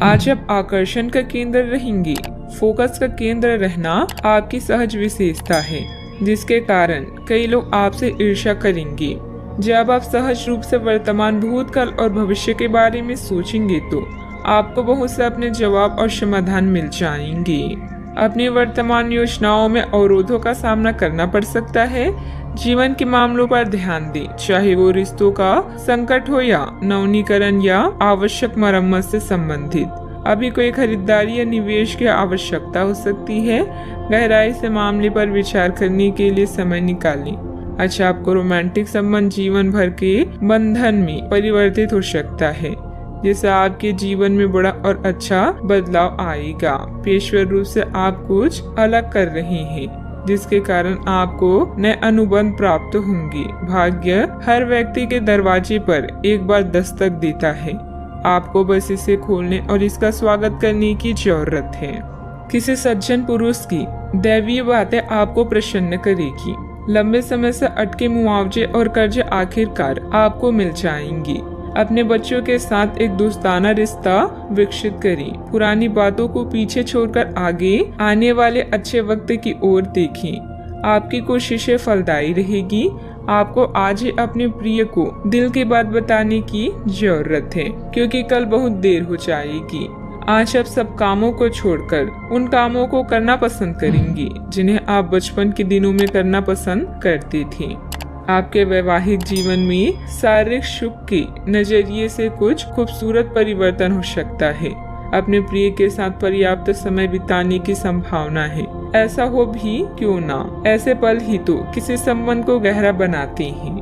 आज आप आकर्षण का केंद्र रहेंगी। फोकस का केंद्र रहना आपकी सहज विशेषता है, जिसके कारण कई लोग आपसे ईर्ष्या करेंगे। जब आप सहज रूप से वर्तमान, भूतकाल और भविष्य के बारे में सोचेंगे तो आपको बहुत से अपने जवाब और समाधान मिल जाएंगे। अपनी वर्तमान योजनाओं में अवरोधों का सामना करना पड़ सकता है। जीवन के मामलों पर ध्यान दें, चाहे वो रिश्तों का संकट हो या नवीनीकरण या आवश्यक मरम्मत से संबंधित। अभी कोई खरीदारी या निवेश की आवश्यकता हो सकती है। गहराई से मामले पर विचार करने के लिए समय निकालें। अच्छा, आपको रोमांटिक संबंध जीवन भर के बंधन में परिवर्तित हो सकता है, जिससे आपके जीवन में बड़ा और अच्छा बदलाव आएगा। पेशेवर रूप से आप कुछ अलग कर रहे हैं, जिसके कारण आपको नए अनुबंध प्राप्त होंगे। भाग्य हर व्यक्ति के दरवाजे पर एक बार दस्तक देता है। आपको बस इसे खोलने और इसका स्वागत करने की जरूरत है। किसी सज्जन पुरुष की दैवीय बातें आपको प्रसन्न करेगी। लंबे समय से अटके मुआवजे और कर्ज आखिरकार आपको मिल जाएंगे। अपने बच्चों के साथ एक दोस्ताना रिश्ता विकसित करें। पुरानी बातों को पीछे छोड़कर आगे आने वाले अच्छे वक्त की ओर देखें। आपकी कोशिशें फलदायी रहेगी। आपको आज ही अपने प्रिय को दिल की बात बताने की जरूरत है, क्योंकि कल बहुत देर हो जाएगी। आज आप सब कामों को छोड़कर उन कामों को करना पसंद करेंगी जिन्हें आप बचपन के दिनों में करना पसंद करते थे। आपके वैवाहिक जीवन में शारीरिक सुख के नजरिए से कुछ खूबसूरत परिवर्तन हो सकता है। अपने प्रिय के साथ पर्याप्त समय बिताने की संभावना है। ऐसा हो भी क्यों ना, ऐसे पल ही तो किसी संबंध को गहरा बनाते हैं।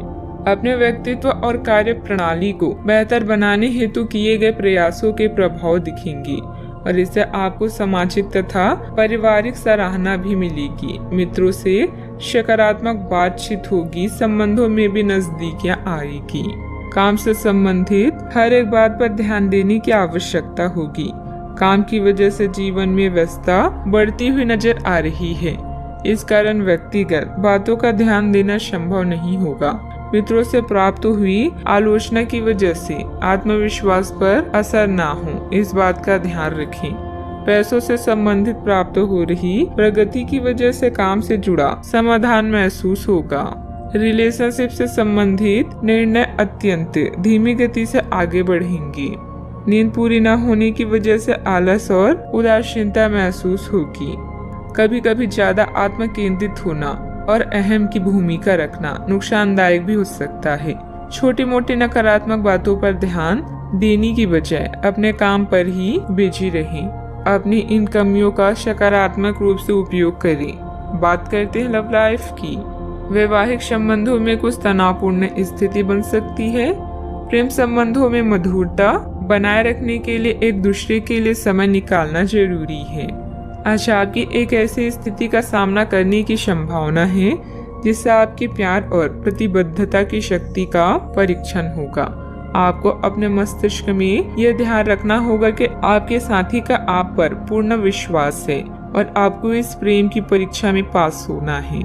अपने व्यक्तित्व और कार्य प्रणाली को बेहतर बनाने हेतु किए गए प्रयासों के प्रभाव दिखेंगे और इससे आपको सामाजिक तथा पारिवारिक सराहना भी मिलेगी। मित्रों से सकारात्मक बातचीत होगी। संबंधों में भी नजदीकियां आएगी। काम से संबंधित हर एक बात पर ध्यान देने की आवश्यकता होगी। काम की वजह से जीवन में व्यस्तता बढ़ती हुई नजर आ रही है। इस कारण व्यक्तिगत बातों का ध्यान देना संभव नहीं होगा। मित्रों से प्राप्त हुई आलोचना की वजह से आत्मविश्वास पर असर ना हो, इस बात का ध्यान रखें। पैसों से संबंधित प्राप्त हो रही प्रगति की वजह से काम से जुड़ा समाधान महसूस होगा। रिलेशनशिप से संबंधित निर्णय अत्यंत धीमी गति से आगे बढ़ेंगे। नींद पूरी न होने की वजह से आलस और उदासीनता महसूस होगी। कभी कभी ज्यादा आत्म केंद्रित होना और अहम की भूमिका रखना नुकसानदायक भी हो सकता है। छोटी मोटी नकारात्मक बातों पर ध्यान देने की बजाय अपने काम पर ही बिजी रहें। अपनी इन कमियों का सकारात्मक रूप से उपयोग करें। बात करते हैं लव लाइफ की। वैवाहिक संबंधों में कुछ तनावपूर्ण स्थिति बन सकती है। प्रेम संबंधों में मधुरता बनाए रखने के लिए एक दूसरे के लिए समय निकालना जरूरी है। आज आपकी एक ऐसी स्थिति का सामना करने की संभावना है जिससे आपके प्यार और प्रतिबद्धता की शक्ति का परीक्षण होगा। आपको अपने मस्तिष्क में यह ध्यान रखना होगा कि आपके साथी का आप पर पूर्ण विश्वास है और आपको इस प्रेम की परीक्षा में पास होना है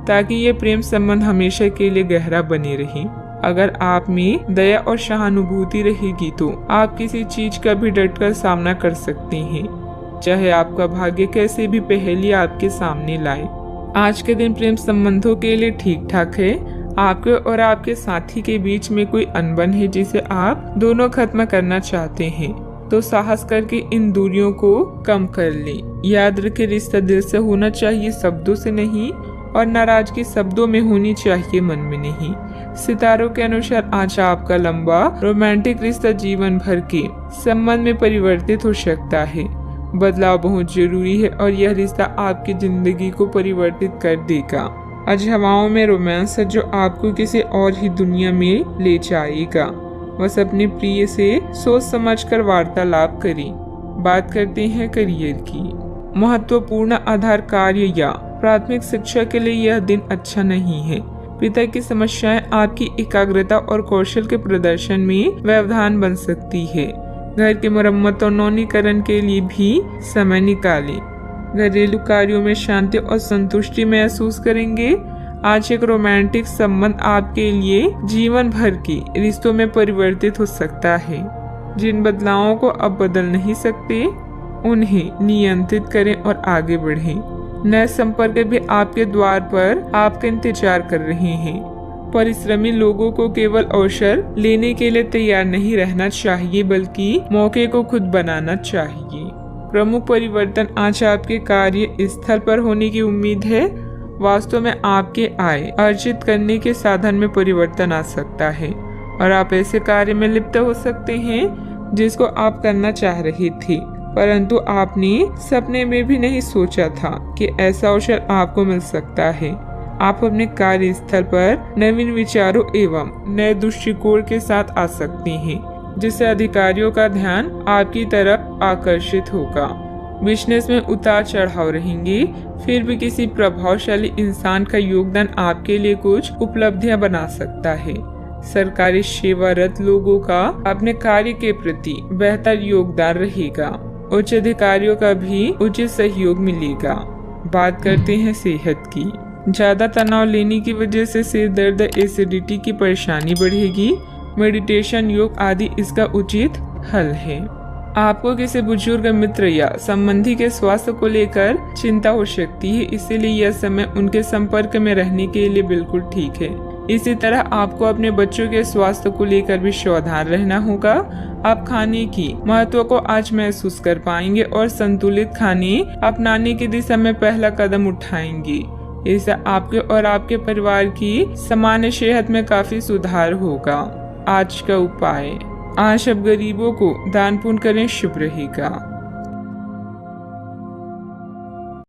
ताकि ये प्रेम संबंध हमेशा के लिए गहरा बने रहे। अगर आप में दया और सहानुभूति रहेगी तो आप किसी चीज का भी डटकर सामना कर सकते हैं, चाहे आपका भाग्य कैसे भी पहेली आपके सामने लाए। आज के दिन प्रेम संबंधों के लिए ठीक ठाक है। आपके और आपके साथी के बीच में कोई अनबन है जिसे आप दोनों खत्म करना चाहते हैं, तो साहस करके इन दूरियों को कम कर लें। याद रखें, रिश्ता दिल से होना चाहिए, शब्दों से नहीं, और नाराजगी शब्दों में होनी चाहिए, मन में नहीं। सितारों के अनुसार आज आपका लंबा रोमांटिक रिश्ता जीवन भर के संबंध में परिवर्तित हो सकता है। बदलाव बहुत जरूरी है और यह रिश्ता आपकी जिंदगी को परिवर्तित कर देगा। आज हवाओं में रोमांस है जो आपको किसी और ही दुनिया में ले जाएगा। बस अपने प्रिय से सोच समझकर वार्तालाप करें। बात करते हैं करियर की। महत्वपूर्ण आधार कार्य या प्राथमिक शिक्षा के लिए यह दिन अच्छा नहीं है। पिता की समस्याएं आपकी एकाग्रता और कौशल के प्रदर्शन में व्यवधान बन सकती है। घर की मरम्मत और नवीनीकरण के लिए भी समय निकालें। घरेलू कार्यों में शांति और संतुष्टि महसूस करेंगे। आज एक रोमांटिक संबंध आपके लिए जीवन भर के रिश्तों में परिवर्तित हो सकता है। जिन बदलावों को अब बदल नहीं सकते उन्हें नियंत्रित करें और आगे बढ़ें। नए संपर्क भी आपके द्वार पर आपका इंतजार कर रहे हैं। परिश्रमी लोगों को केवल अवसर लेने के लिए तैयार नहीं रहना चाहिए, बल्कि मौके को खुद बनाना चाहिए। प्रमुख परिवर्तन आज आपके कार्य स्थल पर होने की उम्मीद है। वास्तव में आपके आय अर्जित करने के साधन में परिवर्तन आ सकता है और आप ऐसे कार्य में लिप्त हो सकते हैं जिसको आप करना चाह रहे थे, परंतु आपने सपने में भी नहीं सोचा था कि ऐसा अवसर आपको मिल सकता है। आप अपने कार्यस्थल पर नवीन विचारों एवं नए दृष्टिकोण के साथ आ सकते हैं, जिससे अधिकारियों का ध्यान आपकी तरफ आकर्षित होगा। बिजनेस में उतार चढ़ाव रहेंगे, फिर भी किसी प्रभावशाली इंसान का योगदान आपके लिए कुछ उपलब्धियां बना सकता है। सरकारी सेवारत लोगों का अपने कार्य के प्रति बेहतर योगदान रहेगा। उच्च अधिकारियों का भी उचित सहयोग मिलेगा। बात करते हैं सेहत की। ज्यादा तनाव लेने की वजह से सिर दर्द, एसिडिटी की परेशानी बढ़ेगी। मेडिटेशन, योग आदि इसका उचित हल है। आपको किसी बुजुर्ग मित्र या संबंधी के स्वास्थ्य को लेकर चिंता हो सकती है, इसीलिए यह समय उनके संपर्क में रहने के लिए बिल्कुल ठीक है। इसी तरह आपको अपने बच्चों के स्वास्थ्य को लेकर भी सावधान रहना होगा। आप खाने की महत्व को आज महसूस कर पाएंगे और संतुलित खाने अपनाने की दिशा में पहला कदम उठाएंगे। इससे आपके और आपके परिवार की सामान्य सेहत में काफी सुधार होगा। आज का उपाय, आज अब गरीबों को दान पुण्य करें, शुभ रहेगा।